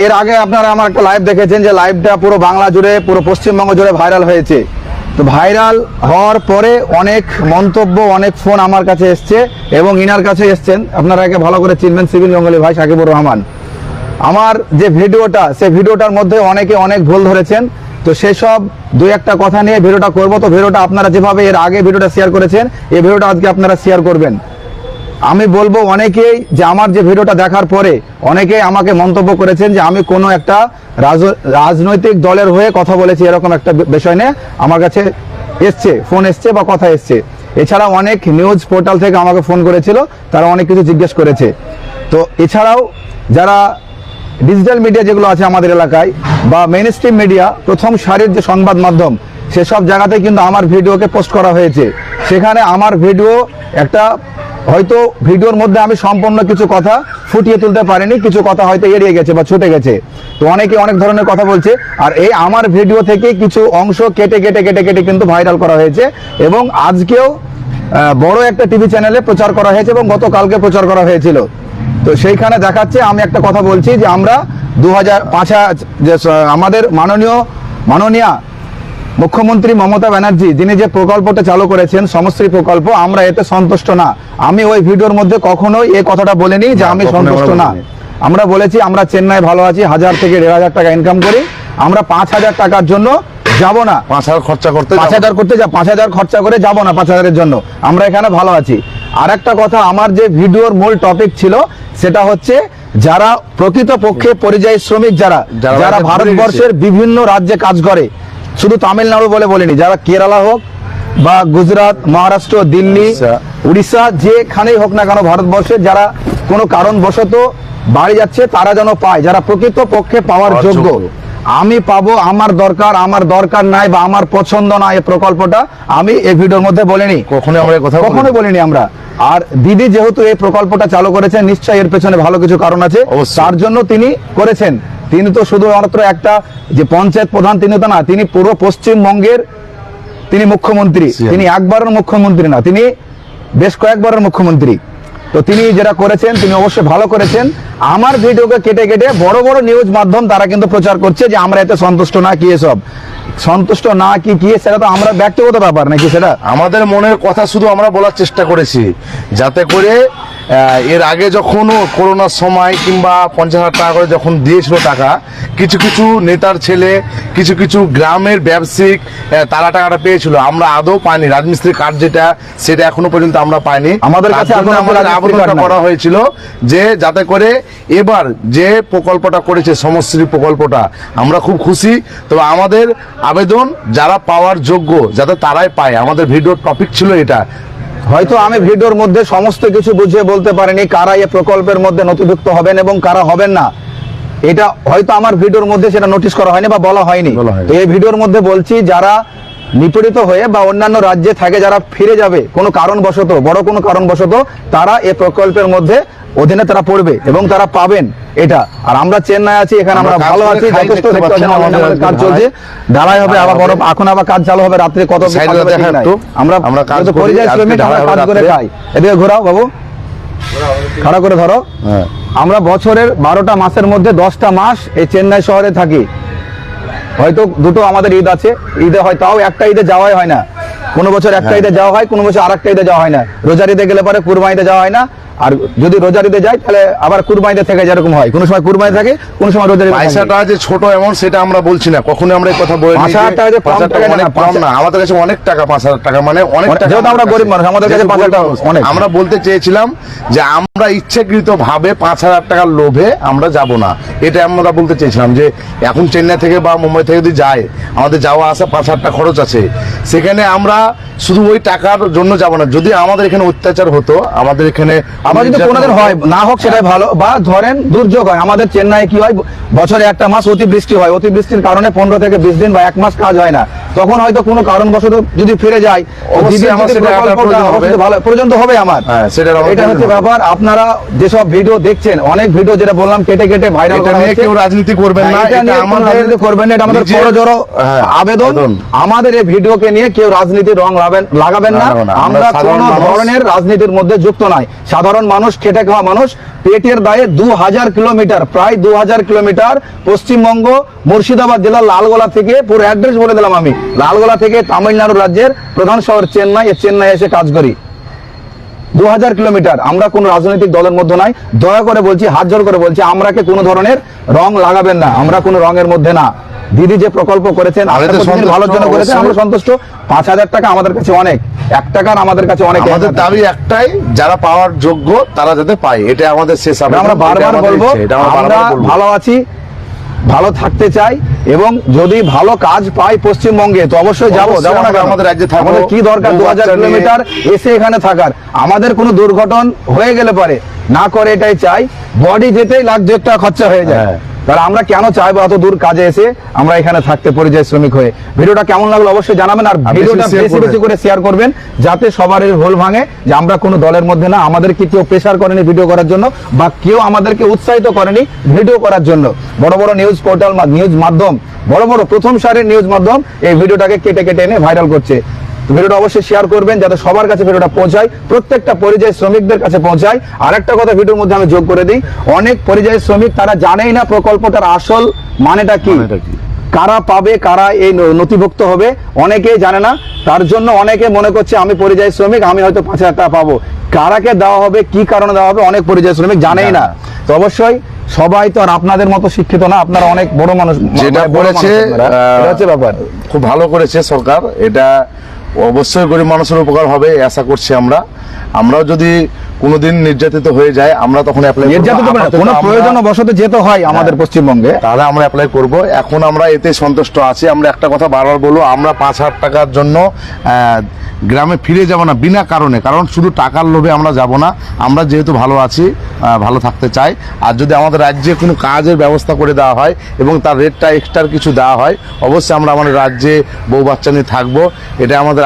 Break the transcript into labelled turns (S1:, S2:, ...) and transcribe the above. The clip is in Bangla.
S1: এর আগে আপনারা আমার একটা লাইভ দেখেছেন, যে লাইভটা পুরো বাংলা জুড়ে, পুরো পশ্চিমবঙ্গ জুড়ে ভাইরাল হয়েছে। তো ভাইরাল হওয়ার পরে অনেক মন্তব্য, অনেক ফোন আমার কাছে এসছে এবং ইনার কাছে এসছেন। আপনারা একে ভালো করে চিনবেন, সিভিল জঙ্গলি ভাই সাকিবুর রহমান। আমার যে ভিডিওটা, সেই ভিডিওটার মধ্যে অনেকে অনেক ভুল ধরেছেন। তো সেসব দুই একটা কথা নিয়ে ভিডিওটা করব। তো ভিডিওটা আপনারা যেভাবে এর আগে ভিডিওটা শেয়ার করেছেন, এই ভিডিওটা আজকে আপনারা শেয়ার করবেন। আমি বলবো, অনেকেই যে আমার যে ভিডিওটা দেখার পরে অনেকেই আমাকে মন্তব্য করেছেন যে আমি কোনো একটা রাজনৈতিক দলের হয়ে কথা বলেছি, এরকম একটা বিষয় নিয়ে আমার কাছে এসছে, ফোন এসছে বা কথা এসছে। এছাড়াও অনেক নিউজ পোর্টাল থেকে আমাকে ফোন করেছিল, তারা অনেক কিছু জিজ্ঞেস করেছে। তো এছাড়াও যারা ডিজিটাল মিডিয়া যেগুলো আছে আমাদের এলাকায় বা মেইন স্ট্রিম মিডিয়া, প্রথম সারির যে সংবাদ মাধ্যম, সেসব জায়গাতে কিন্তু আমার ভিডিওকে পোস্ট করা হয়েছে। সেখানে আমার ভিডিও একটা, হয়তো ভিডিওর মধ্যে আমি সম্পূর্ণ কিছু কথা ফুটিয়ে তুলতে পারিনি, কিছু কথা হয়তো এড়িয়ে গেছে বা ছুটে গেছে। তো অনেকে অনেক ধরনের কথা বলছে, আর এই আমার ভিডিও থেকে কিছু অংশ কেটে কেটে কেটে কেটে কিন্তু ভাইরাল করা হয়েছে এবং আজকেও বড় একটা টিভি চ্যানেলে প্রচার করা হয়েছে এবং গতকালকে প্রচার করা হয়েছিল। তো সেইখানে দেখাচ্ছে, আমি একটা কথা বলছি যে আমরা 2005 যে আমাদের মাননীয়া মুখ্যমন্ত্রী মমতা ব্যানার্জি যিনি যে প্রকল্পটা চালু করেছেন, সমশ্রী প্রকল্প, আমরা এতে সন্তুষ্ট না। আমি ওই ভিডিওর মধ্যে কখনোই এই কথাটা বলিনি যে আমি সন্তুষ্ট না। আমরা বলেছি আমরা চেন্নাই ভালো আছি, 1000 থেকে 1500 টাকা ইনকাম করি, আমরা 5000 টাকার জন্য যাব না।
S2: 5000 খরচা করতে
S1: 5000 খরচা করে যাব না 5000-এর জন্য, আমরা এখানে ভালো আছি। আর একটা কথা, আমার যে ভিডিওর মূল টপিক ছিল সেটা হচ্ছে যারা প্রকৃতপক্ষে পরিযায়ী শ্রমিক, যারা ভারতবর্ষের বিভিন্ন রাজ্যে কাজ করে, শুধু তামিলনাড়ু বলে বলিনি, যারা কেরালা হোক বা গুজরাট, মহারাষ্ট্র, দিল্লি, উড়িষ্যা, যেখানেই হোক না কেন ভারতবর্ষে, যারা কোনো কারণবশত বাড়ি যাচ্ছে, তারা যেন পায়, যারা প্রকৃতপক্ষে পাওয়ার যোগ্য। আমি পাবো, আমার দরকার নাই বা আমার পছন্দ না এই প্রকল্পটা, আমি এই ভিডিওর মধ্যে বলিনি, কখনোই বলিনি আমরা। আর দিদি যেহেতু এই প্রকল্পটা চালু করেছেন, নিশ্চয়ই এর পেছনে ভালো কিছু কারণ আছে, তার জন্য তিনি করেছেন। তিনি তো শুধুমাত্র একটা যে পঞ্চায়েত প্রধান তিনি তো না, তিনি পুরো পশ্চিমবঙ্গের তিনি মুখ্যমন্ত্রী। তিনি একবারের মুখ্যমন্ত্রী না, তিনি বেশ কয়েকবারের মুখ্যমন্ত্রী। তো তিনি যেটা করেছেন, তিনি অবশ্যই ভালো করেছেন। আমার ভিডিওকে কেটে কেটে বড় বড় নিউজ মাধ্যম তারা কিন্তু প্রচার করছে যে আমরা এতে সন্তুষ্ট না, কি এসব সন্তুষ্ট না কি সেটা তো আমরা ব্যক্তিগত ব্যাপার নাকি, সেটা
S2: আমাদের মনের কথা শুধু আমরা বলার চেষ্টা করেছি, যাতে করে এর আগে যখন করোনার সময় কিংবা 50,000 টাকা করে যখন দিয়েছিল টাকা, কিছু কিছু নেতার ছেলে, কিছু কিছু গ্রামের ব্যবসায়িক তারা টাকাটা পেয়েছিল, আমরা আদৌ পাইনি। রাজমিস্ত্রি কার্ড যেটা, সেটা এখনো পর্যন্ত আমরা পাইনি।
S1: আমাদের কাছে
S2: আবেদনটা করা হয়েছিল যে যাতে করে এবার যে প্রকল্পটা করেছে, সমশ্রী প্রকল্পটা, আমরা খুব খুশি। তবে আমাদের আবেদন যারা পাওয়ার যোগ্য যাতে তারাই পায়। আমাদের ভিডিওর টপিক ছিল এটা।
S1: হয়তো আমি ভিডিওর মধ্যে সমস্ত কিছু বুঝিয়ে বলতে পারিনি কারা এই প্রকল্পের মধ্যে নথিভুক্ত হবেন এবং কারা হবেন না, এটা হয়তো আমার ভিডিওর মধ্যে সেটা নোটিশ করা হয়নি বা বলা হয়নি। তো এই ভিডিওর মধ্যে বলছি, যারা নিপীড়িত হয়ে বা অন্যান্য রাজ্যে থাকে, যারা ফিরে যাবে কোনো কারণবশত, বড় কোনো কারণবশত, তারা এই প্রকল্পের মধ্যে অধীনে তারা পড়বে এবং তারা পাবেন এটা। আর আমরা চেন্নাই আছি, এখানে আমরা ভালো আছি, যথেষ্ট কাজ চলছে, ঢালাই হবে আবার, বড় এখন আবার কাজ চালু হবে, রাত্রে কত আমরা কাজ করে খাই। এদিকে ঘোরাও বাবু, খাড়া করে ধরো। আমরা বছরের 12টা মাসের মধ্যে 10টা মাস এই চেন্নাই শহরে থাকি। হয়তো দুটো আমাদের ঈদ আছে, ঈদে হয়, তাও একটা ঈদে যাওয়াই হয় না। কোনো বছর একটা ঈদে যাওয়া হয়, কোনো বছর আরেকটা ঈদে যাওয়া হয় না। রোজার ঈদে গেলে পরে কুরবানিতে যাওয়া হয় না, আর যদি রোজার ঈদে যাই তাহলে আবার কুরবানিতে থেকে যেরকম হয়, কোনো সময় কুরবানি থাকে, কোনো সময় রোজার ঈদে।
S2: পয়সাটা যে ছোট অ্যামাউন্ট সেটা আমরা বলছি না, কখনো আমরা এই কথা বলি না।
S1: 5,000 টাকা যে
S2: কম না, আমাদের কাছে অনেক টাকা, 5,000 টাকা মানে অনেক টাকা।
S1: যেহেতু আমরা গরিব মানুষ, আমাদের কাছে 5,000 টাকা অনেক।
S2: আমরা বলতে চেয়েছিলাম যে আমরা ইচ্ছাকৃত ভাবে 5,000 টাকার লোভে আমরা যাব না, এটা আমরা বলতে চেয়েছিলাম। যে এখন চেন্নাই থেকে বা মুম্বাই থেকে যদি যায়, আমাদের যাওয়া আসা 5,000 টাকা খরচ আছে, সেখানে আমরা শুধু ওই টাকার জন্য যাব না। যদি আমাদের এখানে অত্যাচার হতো, আমাদের এখানে
S1: আবার যদি কোনোদিন হয়, না হোক সেটাই ভালো, বা ধরেন দুর্যোগ হয়, আমাদের চেন্নাই কি হয়, বছরে একটা মাস অতিবৃষ্টি হয়, অতিবৃষ্টির কারণে 15 থেকে 20 দিন বা 1 মাস কাজ হয় না, তখন হয়তো কোনো কারণবশত যদি ফিরে যায়, প্রয়োজন তো হবে আমার। এটা হচ্ছে ব্যাপার। আপনারা যেসব ভিডিও দেখছেন, অনেক ভিডিও যেটা বললাম কেটে কেটে ভাইরাল করা হয়েছে,
S2: কেউ রাজনীতি করবেন না,
S1: এটা আমাদের করবেন না, এটা আমাদের বড় আবেদন। আমাদের এই ভিডিওকে নিয়ে কেউ রাজনীতির রং লাগাবেন না। আমরা কোনো ধরনের রাজনীতির মধ্যে যুক্ত নাই। সাধারণ সাধারণ মানুষ, খেটে খাওয়া মানুষ পেটের দায়ে 2000 কিলোমিটার, প্রায় 2000 কিলোমিটার পশ্চিমবঙ্গ মুর্শিদাবাদ জেলার লালগোলা থেকে, পুরো অ্যাড্রেস বলে দিলাম আমি, লালগোলা থেকে তামিলনাড়ু রাজ্যের প্রধান শহর চেন্নাই, চেন্নাই এসে কাজ করি। 2000 কিলোমিটার। আমরা কোন রাজনৈতিক দলের মধ্যে নাই, দয়া করে বলছি, হাত জোড় করে বলছি, আমরাকে কোনো ধরনের রং লাগাবেন না, আমরা কোনো রঙের মধ্যে না। দিদি যে প্রকল্প করেছেন ভালোর জন্য করেছেন, আমরা সন্তুষ্ট। 5000 টাকা আমাদের কাছে অনেক, 1 টাকার আমাদের কাছে অনেক।
S2: আমাদের দাবি একটাই, যারা পাওয়ার যোগ্য তারা যাতে পায়, এটা আমাদের শেষ আবেদন।
S1: আমরা বারবার বলবো, আমরা ভালো আছি, ভালো থাকতে চাই, এবং যদি ভালো কাজ পাই পশ্চিমবঙ্গে তো অবশ্যই যাবো না কেন?
S2: আমাদের রাজ্যে থাকবো।
S1: আমাদের কি দরকার 2000 কিলোমিটার এসে এখানে থাকার? আমাদের কোনো দুর্ঘটনা হয়ে গেলে পারে না করে এটাই চাই, বডি যেতেই লাখ 2 টাকা খরচা হয়ে যায়। তাহলে আমরা কেন চাইবো এত দূর কাজে এসে আমরা এখানে থাকতে, পরিযায়ী শ্রমিক হয়ে? ভিডিওটা কেমন লাগলো অবশ্যই জানাবেন, আর ভিডিওটা বেশি বেশি করে শেয়ার করবেন, যাতে সবার ভুল ভাঙে যে আমরা কোনো দলের মধ্যে না, আমাদেরকে কেউ প্রেসার করেনি ভিডিও করার জন্য, বা কেউ আমাদেরকে উৎসাহিত করেনি ভিডিও করার জন্য। বড় বড় নিউজ পোর্টাল, নিউজ মাধ্যম, বড় বড় প্রথম সারির নিউজ মাধ্যম এই ভিডিওটাকে কেটে কেটে এনে ভাইরাল করছে। ভিডিওটা অবশ্যই শেয়ার করবেন, যাতে সবার কাছে ভিডিওটা পৌঁছায়, প্রত্যেকটা পরিযায়ী শ্রমিকদের কাছে পৌঁছায়। আর একটা কথা ভিডিওর মধ্যে আমি যোগ করে দিই, অনেক পরিযায়ী শ্রমিক তারা জানেই না প্রকল্পটার আসল মানেটা কি, কারা পাবে, কারা এই নথিভুক্ত হবে, অনেকেই জানে না। তার জন্য অনেকে মনে করছে আমি পরিযায়ী শ্রমিক, আমি হয়তো 5000 টাকা পাবো। কারাকে দেওয়া হবে, কি কারণে দেওয়া হবে, অনেক পরিযায়ী শ্রমিক জানেই না। তো অবশ্যই সবাই তো আর আপনাদের মতো শিক্ষিত না, আপনারা অনেক বড় মানুষ,
S2: যেটা করেছে
S1: ব্যাপার
S2: খুব ভালো করেছে সরকার, এটা অবশ্যই গরিব মানুষের উপকার হবে আশা করছি। আমরাও যদি কোনোদিন নির্যাতিত হয়ে যায়, আমরা তখন
S1: কোনো প্রয়োজনবশত যেতে হয় আমাদের পশ্চিমবঙ্গে,
S2: তাহলে আমরা অ্যাপ্লাই করব। এখন আমরা এতে সন্তুষ্ট আছি। আমরা একটা কথা বারবার বলবো, আমরা 5000 টাকার জন্য গ্রামে ফিরে যাব না বিনা কারণে, কারণ শুধু টাকার লোভে আমরা যাব না। আমরা যেহেতু ভালো আছি, ভালো থাকতে চাই, আর যদি আমাদের রাজ্যে কোনো কাজের ব্যবস্থা করে দেওয়া হয় এবং তার রেটটা এক্সট্রা কিছু দেওয়া হয়, অবশ্যই আমরা আমাদের রাজ্যে বউ বাচ্চা নিয়ে থাকবো। এটা আমাদের